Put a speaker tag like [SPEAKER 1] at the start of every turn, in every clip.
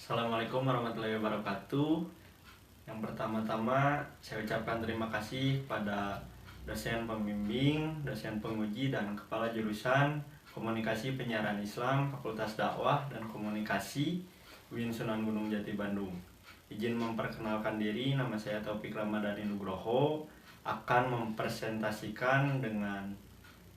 [SPEAKER 1] Assalamualaikum warahmatullahi wabarakatuh. Yang pertama-tama saya ucapkan terima kasih pada dosen pembimbing, dosen penguji, dan kepala jurusan Komunikasi Penyiaran Islam Fakultas Dakwah dan Komunikasi UIN Sunan Gunung Jati Bandung. Izin memperkenalkan diri, nama saya Taufik Ramadhani Nugroho, akan mempresentasikan dengan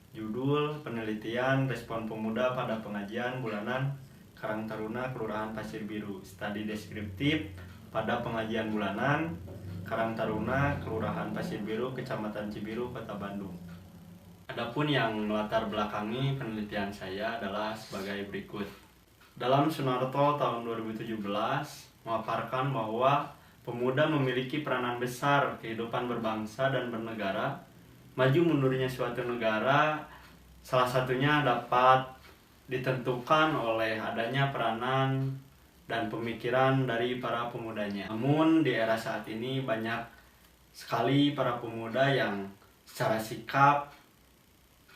[SPEAKER 1] judul penelitian respon pemuda pada pengajian bulanan Karang Taruna Kelurahan Pasir Biru, studi deskriptif pada pengajian bulanan Karang Taruna Kelurahan Pasir Biru, Kecamatan Cibiru, Kota Bandung. Adapun yang melatar belakangi penelitian saya adalah sebagai berikut. Dalam Sunarto tahun 2017 memaparkan bahwa pemuda memiliki peranan besar kehidupan berbangsa dan bernegara. Maju mundurnya suatu negara salah satunya dapat ditentukan oleh adanya peranan dan pemikiran dari para pemudanya. Namun di era saat ini banyak sekali para pemuda yang secara sikap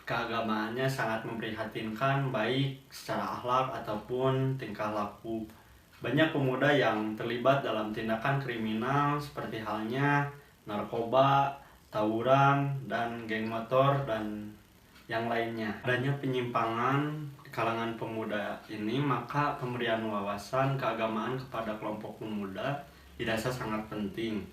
[SPEAKER 1] keagamaannya sangat memprihatinkan, baik secara akhlak ataupun tingkah laku. Banyak pemuda yang terlibat dalam tindakan kriminal seperti halnya narkoba, tawuran, dan geng motor, dan yang lainnya. Adanya penyimpangan di kalangan pemuda ini, maka pemberian wawasan keagamaan kepada kelompok pemuda dirasa sangat penting.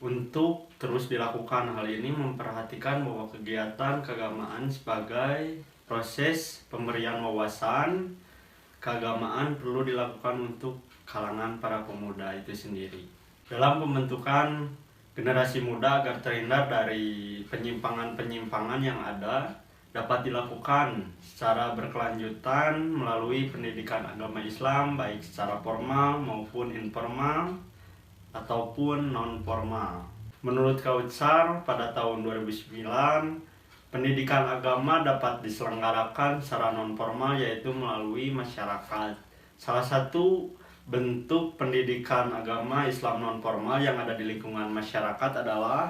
[SPEAKER 1] Untuk terus dilakukan hal ini memperhatikan bahwa kegiatan keagamaan sebagai proses pemberian wawasan keagamaan perlu dilakukan untuk kalangan para pemuda itu sendiri. Dalam pembentukan generasi muda agar terhindar dari penyimpangan-penyimpangan yang ada, dapat dilakukan secara berkelanjutan melalui pendidikan agama Islam baik secara formal maupun informal ataupun non-formal. Menurut Kautsar pada tahun 2009, pendidikan agama dapat diselenggarakan secara non-formal yaitu melalui masyarakat. Salah satu bentuk pendidikan agama Islam non-formal yang ada di lingkungan masyarakat adalah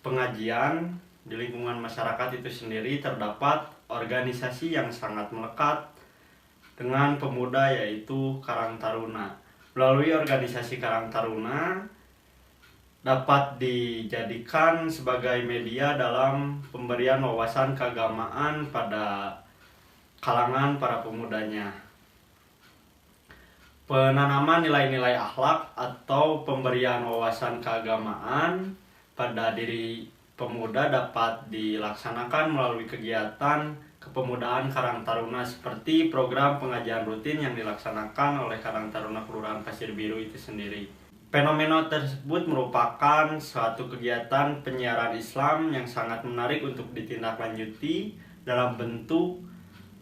[SPEAKER 1] pengajian. Di lingkungan masyarakat itu sendiri terdapat organisasi yang sangat melekat dengan pemuda yaitu Karang Taruna. Melalui organisasi Karang Taruna dapat dijadikan sebagai media dalam pemberian wawasan keagamaan pada kalangan para pemudanya. Penanaman nilai-nilai akhlak atau pemberian wawasan keagamaan pada diri pemuda dapat dilaksanakan melalui kegiatan kepemudaan Karang Taruna seperti program pengajian rutin yang dilaksanakan oleh Karang Taruna Kelurahan Pasir Biru itu sendiri. Fenomena tersebut merupakan suatu kegiatan penyiaran Islam yang sangat menarik untuk ditindaklanjuti dalam bentuk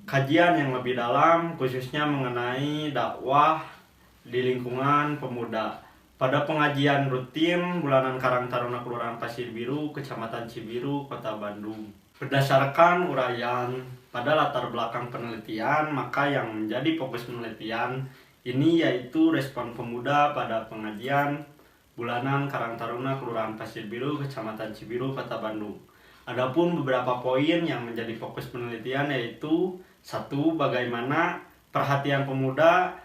[SPEAKER 1] kajian yang lebih dalam, khususnya mengenai dakwah di lingkungan pemuda. Pada pengajian rutin bulanan Karang Taruna Kelurahan Pasir Biru, Kecamatan Cibiru, Kota Bandung. Berdasarkan uraian pada latar belakang penelitian, maka yang menjadi fokus penelitian ini yaitu respon pemuda pada pengajian bulanan Karang Taruna Kelurahan Pasir Biru, Kecamatan Cibiru, Kota Bandung. Adapun beberapa poin yang menjadi fokus penelitian yaitu: 1. Bagaimana perhatian pemuda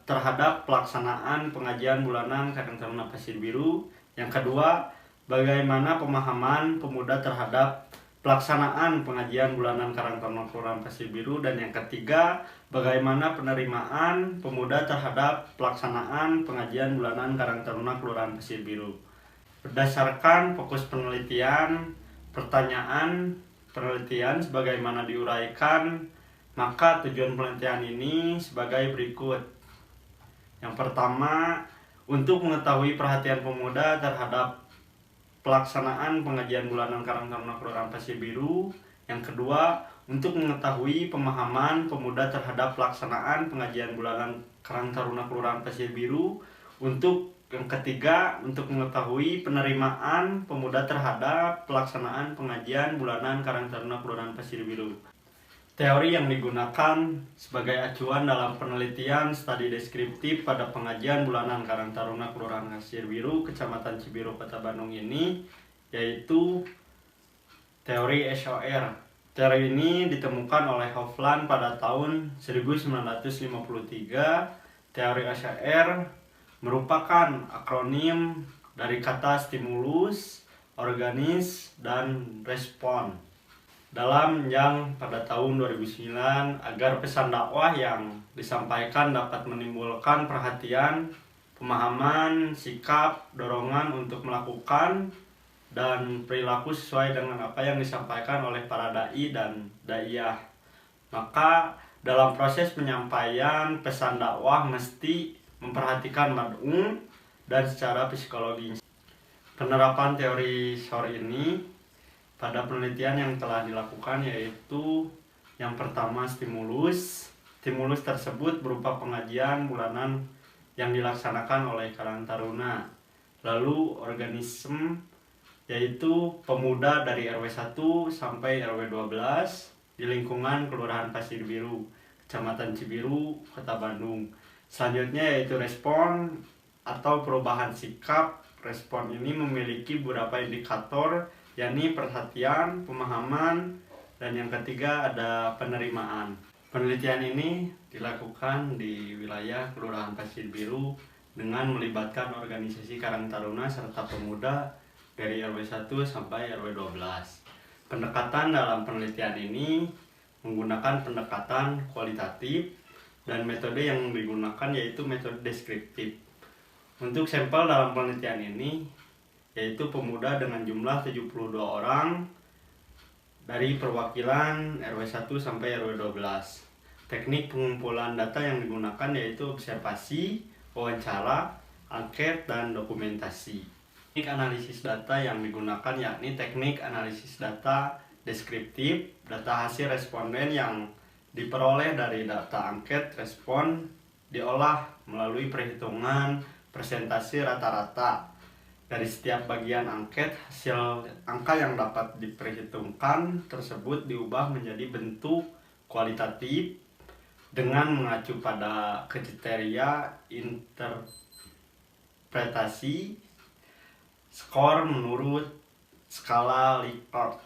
[SPEAKER 1] terhadap pelaksanaan pengajian bulanan Karang Taruna Pasir Biru. Yang kedua, bagaimana pemahaman pemuda terhadap pelaksanaan pengajian bulanan Karang Taruna Kelurahan Pasir Biru. Dan yang ketiga, bagaimana penerimaan pemuda terhadap pelaksanaan pengajian bulanan Karang Taruna Kelurahan Pasir Biru. Berdasarkan fokus penelitian, pertanyaan penelitian sebagaimana diuraikan, maka tujuan penelitian ini sebagai berikut. Yang pertama, untuk mengetahui perhatian pemuda terhadap pelaksanaan pengajian bulanan Karang Taruna Kelurahan Pasir Biru. Yang kedua, untuk mengetahui pemahaman pemuda terhadap pelaksanaan pengajian bulanan Karang Taruna Kelurahan Pasir Biru. Untuk yang ketiga, untuk mengetahui penerimaan pemuda terhadap pelaksanaan pengajian bulanan Karang Taruna Kelurahan Pasir Biru. Teori yang digunakan sebagai acuan dalam penelitian studi deskriptif pada pengajian bulanan Karang Taruna Kelurahan Pasir Biru, Kecamatan Cibiru, Kota Bandung ini yaitu teori SOR. Teori ini ditemukan oleh Hofland pada tahun 1953 Teori SOR merupakan akronim dari kata stimulus, organis, dan respon. Dalam yang pada tahun 2009 agar pesan dakwah yang disampaikan dapat menimbulkan perhatian, pemahaman, sikap, dorongan untuk melakukan, dan perilaku sesuai dengan apa yang disampaikan oleh para dai dan daiyah. Maka dalam proses penyampaian pesan dakwah mesti memperhatikan mad'u dan secara psikologis. Penerapan teori SOR ini pada penelitian yang telah dilakukan yaitu yang pertama stimulus. Stimulus tersebut berupa pengajian bulanan yang dilaksanakan oleh Karang Taruna. Lalu organisme yaitu pemuda dari RW 1 sampai RW 12 di lingkungan Kelurahan Pasir Biru, Kecamatan Cibiru, Kota Bandung. Selanjutnya yaitu respon atau perubahan sikap. Respon ini memiliki beberapa indikator, yakni perhatian, pemahaman, dan yang ketiga ada penerimaan. Penelitian ini dilakukan di wilayah Kelurahan Pasir Biru dengan melibatkan organisasi Karang Taruna serta pemuda dari RW 1 sampai RW 12. Pendekatan dalam penelitian ini menggunakan pendekatan kualitatif dan metode yang digunakan yaitu metode deskriptif. Untuk sampel dalam penelitian ini yaitu pemuda dengan jumlah 72 orang dari perwakilan RW 1 sampai RW 12. Teknik pengumpulan data yang digunakan yaitu observasi, wawancara, angket, dan dokumentasi. Teknik analisis data yang digunakan yakni teknik analisis data deskriptif. Data hasil responden yang diperoleh dari data angket respon diolah melalui perhitungan persentase rata-rata dari setiap bagian angket. Hasil angka yang dapat diperhitungkan tersebut diubah menjadi bentuk kualitatif dengan mengacu pada kriteria interpretasi skor menurut skala Likert.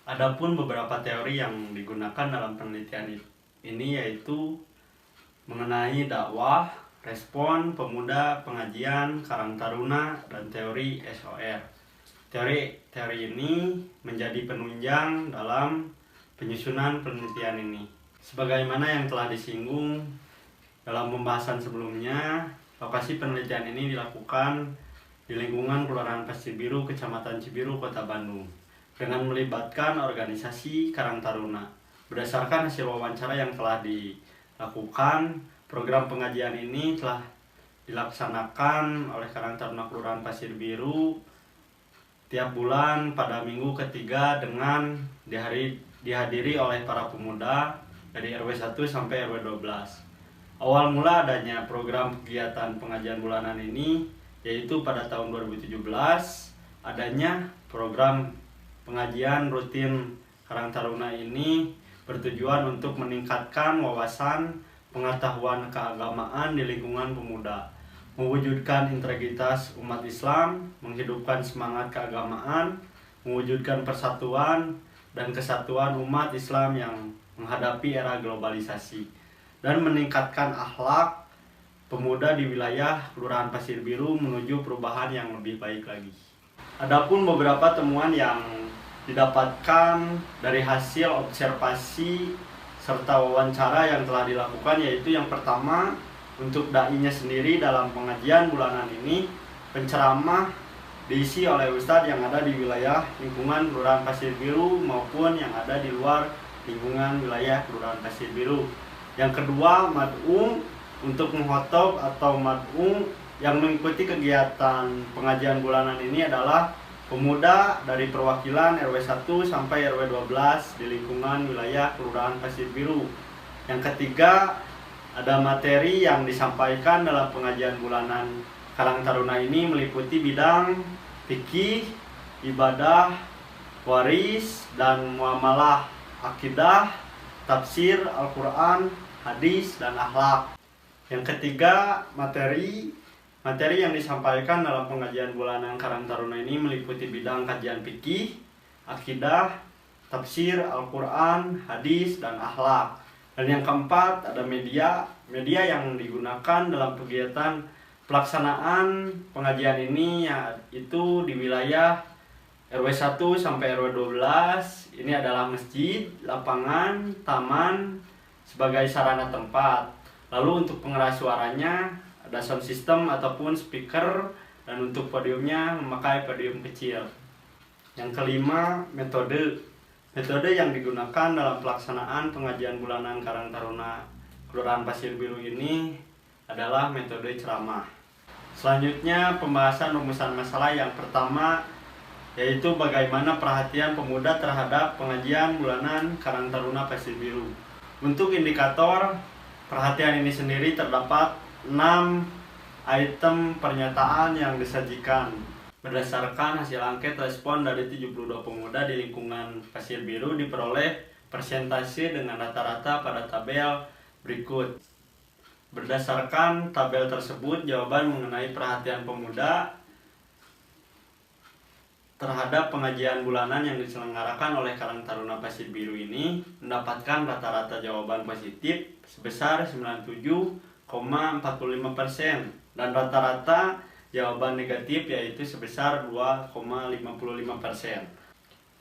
[SPEAKER 1] Adapun beberapa teori yang digunakan dalam penelitian ini yaitu mengenai dakwah, respon, pemuda, pengajian, Karang Taruna, dan teori SOR. Teori ini menjadi penunjang dalam penyusunan penelitian ini. Sebagaimana yang telah disinggung dalam pembahasan sebelumnya, lokasi penelitian ini dilakukan di lingkungan Kelurahan Pasir Biru, Kecamatan Cibiru, Kota Bandung, dengan melibatkan organisasi Karang Taruna. Berdasarkan hasil wawancara yang telah dilakukan, program pengajian ini telah dilaksanakan oleh Karang Taruna Kelurahan Pasir Biru tiap bulan pada minggu ketiga dengan dihadiri oleh para pemuda dari RW 1 sampai RW 12. Awal mula adanya program kegiatan pengajian bulanan ini yaitu pada tahun 2017 adanya program pengajian rutin Karang Taruna ini bertujuan untuk meningkatkan wawasan pengetahuan keagamaan di lingkungan pemuda, mewujudkan integritas umat Islam, menghidupkan semangat keagamaan, mewujudkan persatuan dan kesatuan umat Islam yang menghadapi era globalisasi, dan meningkatkan akhlak pemuda di wilayah Kelurahan Pasir Biru menuju perubahan yang lebih baik lagi. Adapun beberapa temuan yang didapatkan dari hasil observasi serta wawancara yang telah dilakukan yaitu yang pertama, untuk dai-nya sendiri dalam pengajian bulanan ini penceramah diisi oleh ustadz yang ada di wilayah lingkungan Kelurahan Pasir Biru maupun yang ada di luar lingkungan wilayah Kelurahan Pasir Biru. Yang kedua, mad'u untuk menghotob atau mad'u yang mengikuti kegiatan pengajian bulanan ini adalah pemuda dari perwakilan RW 1 sampai RW 12 di lingkungan wilayah Kelurahan Pasir Biru. Yang ketiga, ada materi yang disampaikan dalam pengajian bulanan Karang Taruna ini meliputi bidang fikih, ibadah, waris, dan muamalah, akidah, tafsir Al-Quran, hadis, dan akhlak. Yang ketiga, materi yang disampaikan dalam pengajian bulanan Karang Taruna ini meliputi bidang kajian fikih, akidah, tafsir Al-Quran, hadis, dan akhlak. Dan yang keempat ada media yang digunakan dalam kegiatan pelaksanaan pengajian ini, yaitu di wilayah RW 1 sampai RW 12. Ini adalah masjid, lapangan, taman sebagai sarana tempat. Lalu untuk pengeras suaranya ada sound system ataupun speaker, dan untuk podiumnya memakai podium kecil. Yang kelima, metode yang digunakan dalam pelaksanaan pengajian bulanan Karang Taruna Kelurahan Pasir Biru ini adalah metode ceramah. Selanjutnya pembahasan rumusan masalah yang pertama, yaitu bagaimana perhatian pemuda terhadap pengajian bulanan Karang Taruna Pasir Biru. Untuk indikator perhatian ini sendiri terdapat 6 item pernyataan yang disajikan. Berdasarkan hasil angket respon dari 72 pemuda di lingkungan Pasir Biru diperoleh persentase dengan rata-rata pada tabel berikut. Berdasarkan tabel tersebut, jawaban mengenai perhatian pemuda terhadap pengajian bulanan yang diselenggarakan oleh Karang Taruna Pasir Biru ini mendapatkan rata-rata jawaban positif sebesar 97,45% dan rata-rata jawaban negatif yaitu sebesar 2,55%.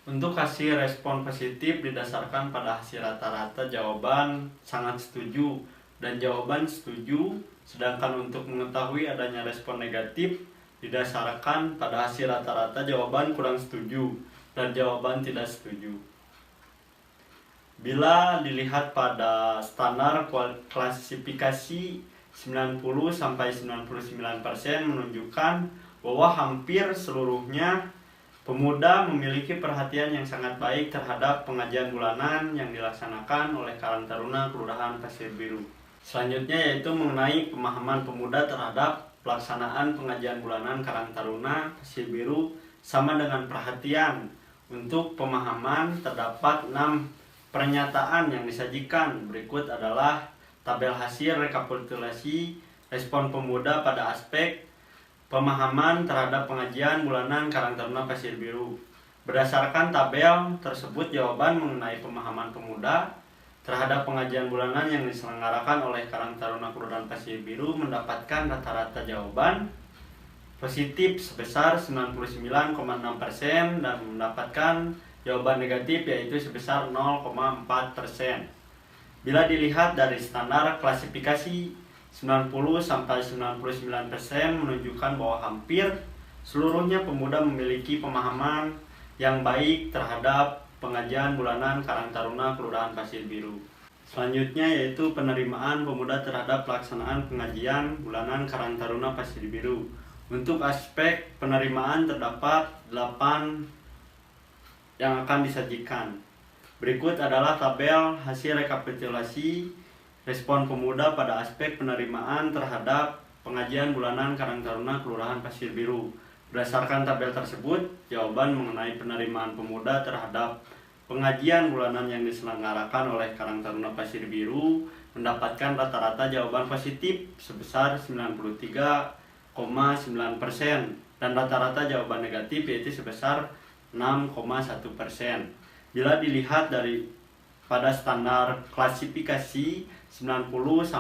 [SPEAKER 1] Untuk hasil respon positif didasarkan pada hasil rata-rata jawaban sangat setuju dan jawaban setuju, sedangkan untuk mengetahui adanya respon negatif didasarkan pada hasil rata-rata jawaban kurang setuju dan jawaban tidak setuju. Bila dilihat pada standar klasifikasi 90-99% menunjukkan bahwa hampir seluruhnya pemuda memiliki perhatian yang sangat baik terhadap pengajian bulanan yang dilaksanakan oleh Karang Taruna Kelurahan Pasir Biru. Selanjutnya yaitu mengenai pemahaman pemuda terhadap pelaksanaan pengajian bulanan Karang Taruna Pasir Biru sama dengan perhatian. Untuk pemahaman terdapat 6 pernyataan yang disajikan. Berikut adalah tabel hasil rekapitulasi respon pemuda pada aspek pemahaman terhadap pengajian bulanan Karang Taruna Pasir Biru. Berdasarkan tabel tersebut, jawaban mengenai pemahaman pemuda terhadap pengajian bulanan yang diselenggarakan oleh Karang Taruna Kelurahan Pasir Biru mendapatkan rata-rata jawaban positif sebesar 99,6% dan mendapatkan jawaban negatif yaitu sebesar 0,4%. Bila dilihat dari standar klasifikasi 90-99% menunjukkan bahwa hampir seluruhnya pemuda memiliki pemahaman yang baik terhadap pengajian bulanan Karang Taruna Kelurahan Pasir Biru. Selanjutnya yaitu penerimaan pemuda terhadap pelaksanaan pengajian bulanan Karang Taruna Pasir Biru. Untuk aspek penerimaan terdapat 8 yang akan disajikan. Berikut adalah tabel hasil rekapitulasi respon pemuda pada aspek penerimaan terhadap pengajian bulanan Karang Taruna Kelurahan Pasir Biru. Berdasarkan tabel tersebut, jawaban mengenai penerimaan pemuda terhadap pengajian bulanan yang diselenggarakan oleh Karang Taruna Pasir Biru mendapatkan rata-rata jawaban positif sebesar 93,9% dan rata-rata jawaban negatif yaitu sebesar 6,1%. Bila dilihat dari pada standar klasifikasi 90-99%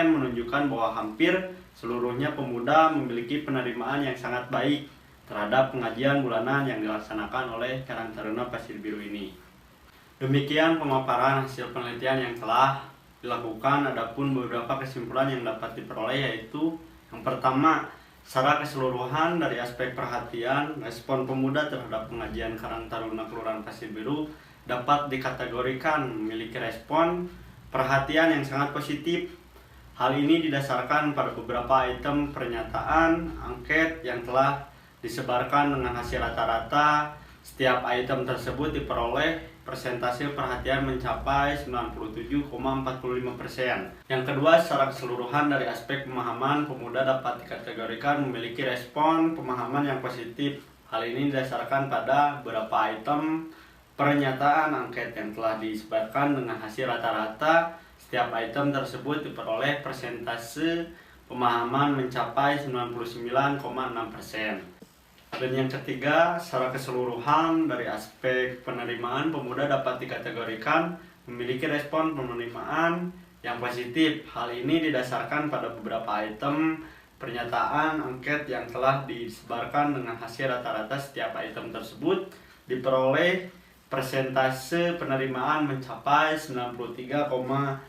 [SPEAKER 1] menunjukkan bahwa hampir seluruhnya pemuda memiliki penerimaan yang sangat baik terhadap pengajian bulanan yang dilaksanakan oleh Karang Taruna Pasir Biru ini. Demikian pemaparan hasil penelitian yang telah dilakukan. Adapun beberapa kesimpulan yang dapat diperoleh yaitu yang pertama, secara keseluruhan dari aspek perhatian respon pemuda terhadap pengajian Karang Taruna Kelurahan Pasir Biru dapat dikategorikan memiliki respon perhatian yang sangat positif. Hal ini didasarkan pada beberapa item pernyataan angket yang telah disebarkan dengan hasil rata-rata. Setiap item tersebut diperoleh persentase perhatian mencapai 97,45%. Yang kedua, secara keseluruhan dari aspek pemahaman pemuda dapat dikategorikan memiliki respon pemahaman yang positif. Hal ini didasarkan pada beberapa item pernyataan angket yang telah disebarkan dengan hasil rata-rata. Setiap item tersebut diperoleh persentase pemahaman mencapai 99,6%. Dan yang ketiga, secara keseluruhan dari aspek penerimaan pemuda dapat dikategorikan memiliki respon penerimaan yang positif. Hal ini didasarkan pada beberapa item pernyataan angket yang telah disebarkan dengan hasil rata-rata setiap item tersebut diperoleh persentase penerimaan mencapai 93,9%.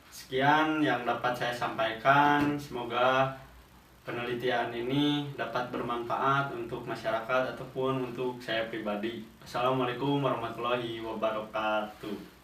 [SPEAKER 1] Sekian yang dapat saya sampaikan. Semoga penelitian ini dapat bermanfaat untuk masyarakat ataupun untuk saya pribadi. Assalamualaikum warahmatullahi wabarakatuh.